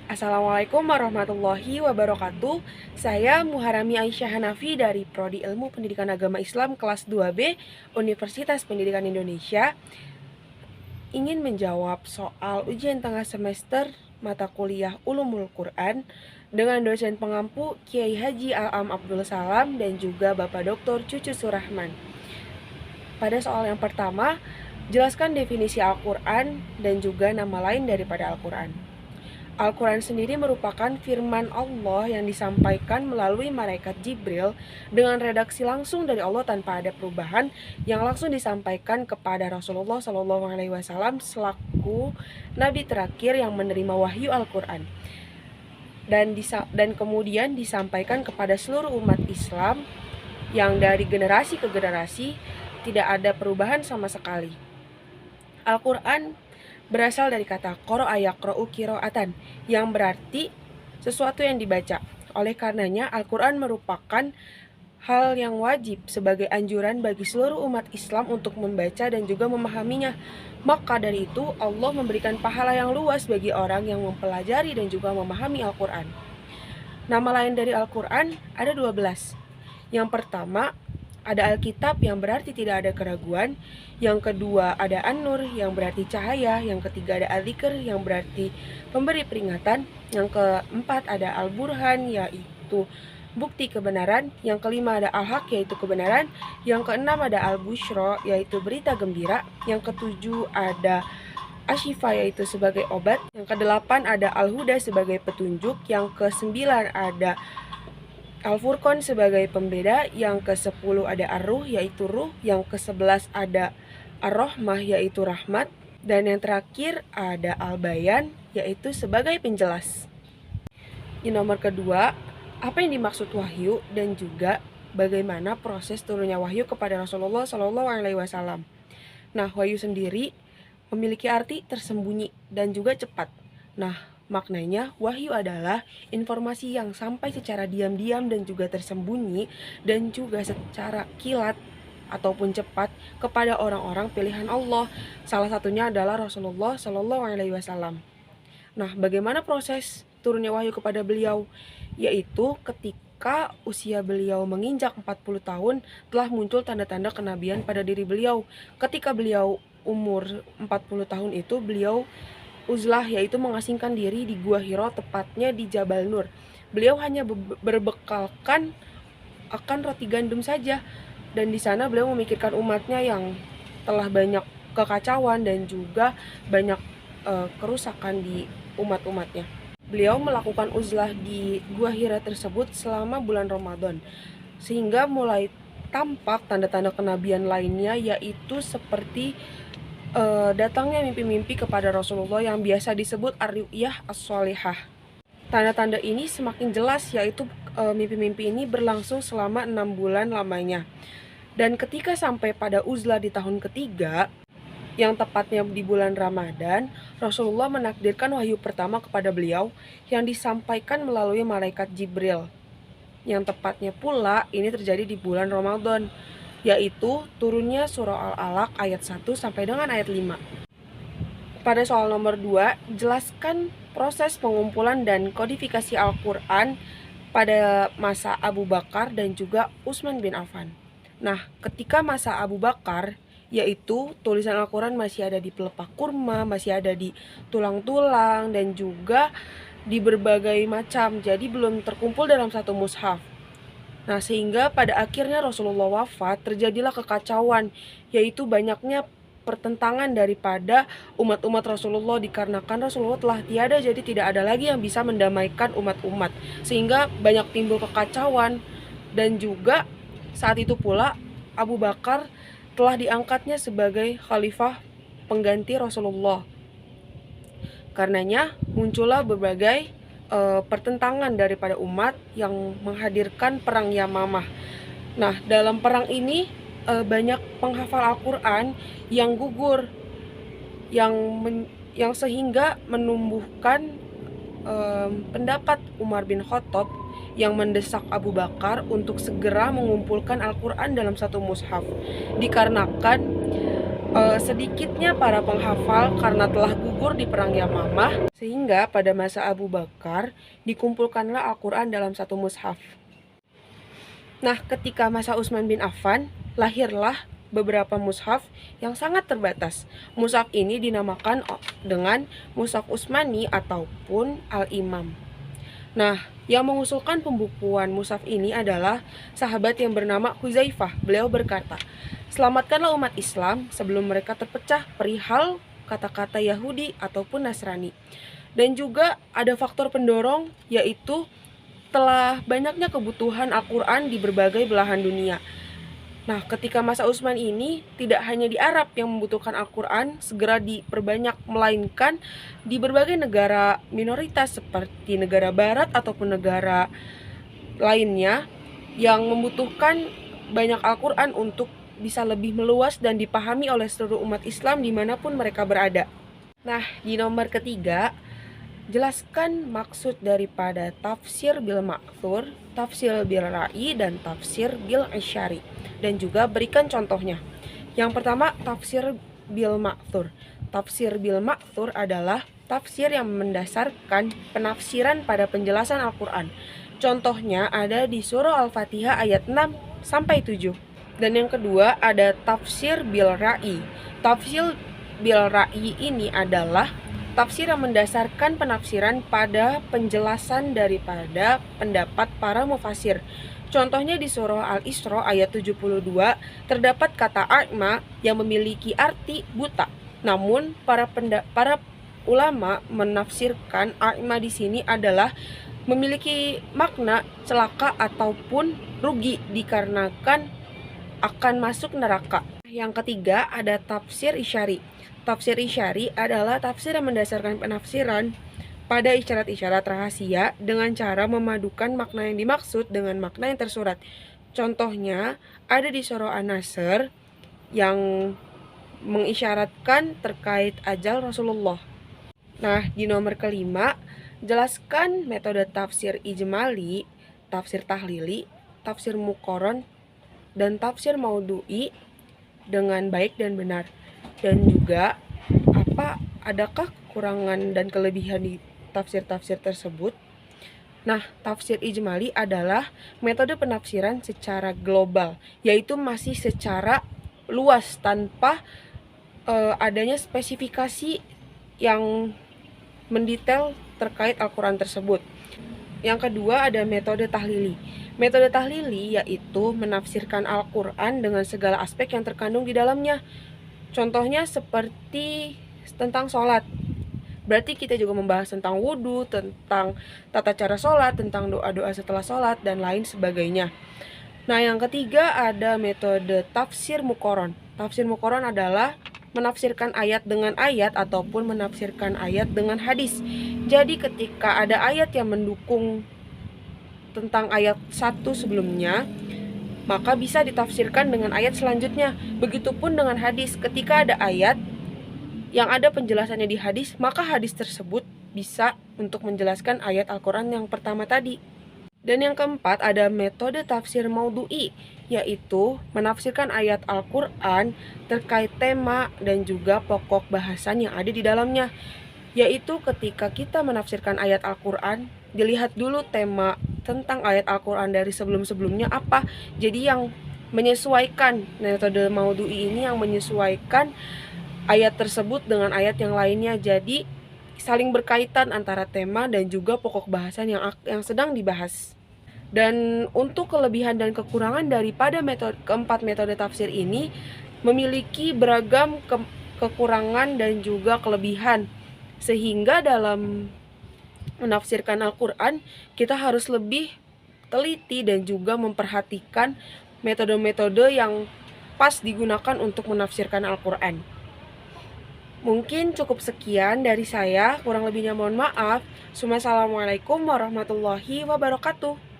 Assalamualaikum warahmatullahi wabarakatuh. Saya Muharami Aisyah Hanafi dari Prodi Ilmu Pendidikan Agama Islam kelas 2B Universitas Pendidikan Indonesia. Ingin menjawab soal ujian tengah semester mata kuliah Ulumul Quran dengan dosen pengampu Kiai Haji Al-Am Abdul Salam dan juga Bapak Dr. Cucu Surahman. Pada soal yang pertama, jelaskan definisi Al-Quran dan juga nama lain daripada Al-Quran. Al-Quran sendiri merupakan firman Allah yang disampaikan melalui malaikat Jibril dengan redaksi langsung dari Allah tanpa ada perubahan yang langsung disampaikan kepada Rasulullah SAW selaku Nabi terakhir yang menerima wahyu Al-Quran dan kemudian disampaikan kepada seluruh umat Islam yang dari generasi ke generasi tidak ada perubahan sama sekali. Al-Quran berasal dari kata qara'a yaqra'u qira'atan yang berarti sesuatu yang dibaca. Oleh karenanya Al-Quran merupakan hal yang wajib sebagai anjuran bagi seluruh umat Islam untuk membaca dan juga memahaminya. Maka dari itu Allah memberikan pahala yang luas bagi orang yang mempelajari dan juga memahami Al-Quran. Nama lain dari Al-Quran ada 12. Yang pertama ada Alkitab yang berarti tidak ada keraguan. Yang kedua ada An-Nur yang berarti cahaya. Yang ketiga ada Al-Dzikr yang berarti pemberi peringatan. Yang keempat ada Al-Burhan yaitu bukti kebenaran. Yang kelima ada Al-Haq yaitu kebenaran. Yang keenam ada Al-Busyra yaitu berita gembira. Yang ketujuh ada Asyifa yaitu sebagai obat. Yang kedelapan ada Al-Huda sebagai petunjuk. Yang kesembilan ada Al-Furqan sebagai pembeda. Yang ke-10 ada Ar-Ruh yaitu ruh. Yang ke-11 ada Ar-Rahmah yaitu rahmat. Dan yang terakhir ada Al-Bayan yaitu sebagai penjelas. Yang nomor kedua, apa yang dimaksud wahyu dan juga bagaimana proses turunnya wahyu kepada Rasulullah SAW. Nah, wahyu sendiri memiliki arti tersembunyi dan juga cepat. Nah, maknanya wahyu adalah informasi yang sampai secara diam-diam dan juga tersembunyi dan juga secara kilat ataupun cepat kepada orang-orang pilihan Allah. Salah satunya adalah Rasulullah SAW. Nah, bagaimana proses turunnya wahyu kepada beliau? Yaitu ketika usia beliau menginjak 40 tahun telah muncul tanda-tanda kenabian pada diri beliau. Ketika beliau umur 40 tahun itu beliau uzlah yaitu mengasingkan diri di Gua Hiro tepatnya di Jabal Nur. Beliau hanya berbekalkan akan roti gandum saja dan di sana beliau memikirkan umatnya yang telah banyak kekacauan dan juga banyak kerusakan di umat-umatnya. Beliau melakukan uzlah di Gua Hira tersebut selama bulan Ramadan sehingga mulai tampak tanda-tanda kenabian lainnya yaitu seperti datangnya mimpi-mimpi kepada Rasulullah yang biasa disebut ar-ru'yah as-sholihah. Tanda-tanda ini semakin jelas yaitu mimpi-mimpi ini berlangsung selama 6 bulan lamanya. Dan ketika sampai pada uzlah di tahun ketiga, yang tepatnya di bulan Ramadan, Rasulullah menakdirkan wahyu pertama kepada beliau yang disampaikan melalui malaikat Jibril. Yang tepatnya pula ini terjadi di bulan Ramadan, yaitu turunnya surah Al-Alaq ayat 1 sampai dengan ayat 5. Pada soal nomor 2, jelaskan proses pengumpulan dan kodifikasi Al-Quran pada masa Abu Bakar dan juga Utsman bin Affan. Nah, ketika masa Abu Bakar, yaitu tulisan Al-Quran masih ada di pelepah kurma, masih ada di tulang-tulang dan juga di berbagai macam, jadi belum terkumpul dalam satu mushaf. Nah, sehingga pada akhirnya Rasulullah wafat, terjadilah kekacauan, yaitu banyaknya pertentangan daripada umat-umat Rasulullah dikarenakan Rasulullah telah tiada, jadi tidak ada lagi yang bisa mendamaikan umat-umat. Sehingga banyak timbul kekacauan dan juga saat itu pula Abu Bakar telah diangkatnya sebagai khalifah pengganti Rasulullah. Karenanya muncullah berbagai pertentangan daripada umat yang menghadirkan perang Yamamah. Nah, dalam perang ini banyak penghafal Al-Quran yang gugur, yang sehingga menumbuhkan pendapat Umar bin Khattab yang mendesak Abu Bakar untuk segera mengumpulkan Al-Quran dalam satu mushaf. Dikarenakan Sedikitnya para penghafal karena telah gugur di perang Yamamah, sehingga pada masa Abu Bakar dikumpulkanlah Al-Quran dalam satu mushaf. Nah, ketika masa Utsman bin Affan, lahirlah beberapa mushaf yang sangat terbatas. Mushaf ini dinamakan dengan Mushaf Utsmani ataupun Al-Imam. Nah, yang mengusulkan pembukuan mushaf ini adalah sahabat yang bernama Huzaifah. Beliau berkata, "Selamatkanlah umat Islam sebelum mereka terpecah perihal kata-kata Yahudi ataupun Nasrani." Dan juga ada faktor pendorong, yaitu telah banyaknya kebutuhan Al-Quran di berbagai belahan dunia. Nah, ketika masa Utsman ini tidak hanya di Arab yang membutuhkan Al-Quran segera diperbanyak, melainkan di berbagai negara minoritas seperti negara barat ataupun negara lainnya yang membutuhkan banyak Al-Quran untuk bisa lebih meluas dan dipahami oleh seluruh umat Islam dimanapun mereka berada. Nah, di nomor ketiga, jelaskan maksud daripada tafsir bil ma'thur, tafsir bil ra'i, dan tafsir bil isyari. Dan juga berikan contohnya. Yang pertama, tafsir bil ma'thur. Tafsir bil ma'thur adalah tafsir yang mendasarkan penafsiran pada penjelasan Al-Quran. Contohnya ada di surah Al-Fatihah ayat 6-7. Dan yang kedua ada tafsir bil ra'i. Tafsir bil ra'i ini adalah tafsir yang mendasarkan penafsiran pada penjelasan daripada pendapat para mufasir. Contohnya di surah Al-Isra ayat 72 terdapat kata a'ma yang memiliki arti buta. Namun para ulama menafsirkan a'ma di sini adalah memiliki makna celaka ataupun rugi dikarenakan akan masuk neraka. Yang ketiga ada tafsir isyari. Tafsir isyari adalah tafsir yang mendasarkan penafsiran pada isyarat-isyarat rahasia dengan cara memadukan makna yang dimaksud dengan makna yang tersurat. Contohnya ada di surah An-Nasr yang mengisyaratkan terkait ajal Rasulullah. Nah, di nomor kelima, jelaskan metode tafsir ijmali, tafsir tahlili, tafsir muqaron, dan tafsir maudhu'i dengan baik dan benar. Dan juga adakah kekurangan dan kelebihan di tafsir-tafsir tersebut? Nah, tafsir ijmali adalah metode penafsiran secara global, yaitu masih secara luas tanpa adanya spesifikasi yang mendetail terkait Al-Quran tersebut. Yang kedua ada metode tahlili. Metode tahlili yaitu menafsirkan Al-Quran dengan segala aspek yang terkandung di dalamnya. Contohnya seperti tentang sholat. Berarti kita juga membahas tentang wudhu, tentang tata cara sholat, tentang doa-doa setelah sholat, dan lain sebagainya. Nah, yang ketiga ada metode tafsir muqaron. Tafsir muqaron adalah menafsirkan ayat dengan ayat ataupun menafsirkan ayat dengan hadis. Jadi ketika ada ayat yang mendukung tentang ayat satu sebelumnya, maka bisa ditafsirkan dengan ayat selanjutnya. Begitupun dengan hadis, ketika ada ayat yang ada penjelasannya di hadis, maka hadis tersebut bisa untuk menjelaskan ayat Al-Quran yang pertama tadi. Dan yang keempat ada metode tafsir maudhu'i, yaitu menafsirkan ayat Al-Quran terkait tema dan juga pokok bahasan yang ada di dalamnya. Yaitu ketika kita menafsirkan ayat Al-Quran, dilihat dulu tema tentang ayat Al-Quran dari sebelum-sebelumnya apa. Jadi yang menyesuaikan, metode maudhu'i ini yang menyesuaikan ayat tersebut dengan ayat yang lainnya. Jadi saling berkaitan antara tema dan juga pokok bahasan yang sedang dibahas. Dan untuk kelebihan dan kekurangan daripada keempat metode tafsir ini memiliki beragam kekurangan dan juga kelebihan. Sehingga dalam menafsirkan Al-Quran kita harus lebih teliti dan juga memperhatikan metode-metode yang pas digunakan untuk menafsirkan Al-Quran. Mungkin cukup sekian dari saya, kurang lebihnya mohon maaf. Assalamualaikum warahmatullahi wabarakatuh.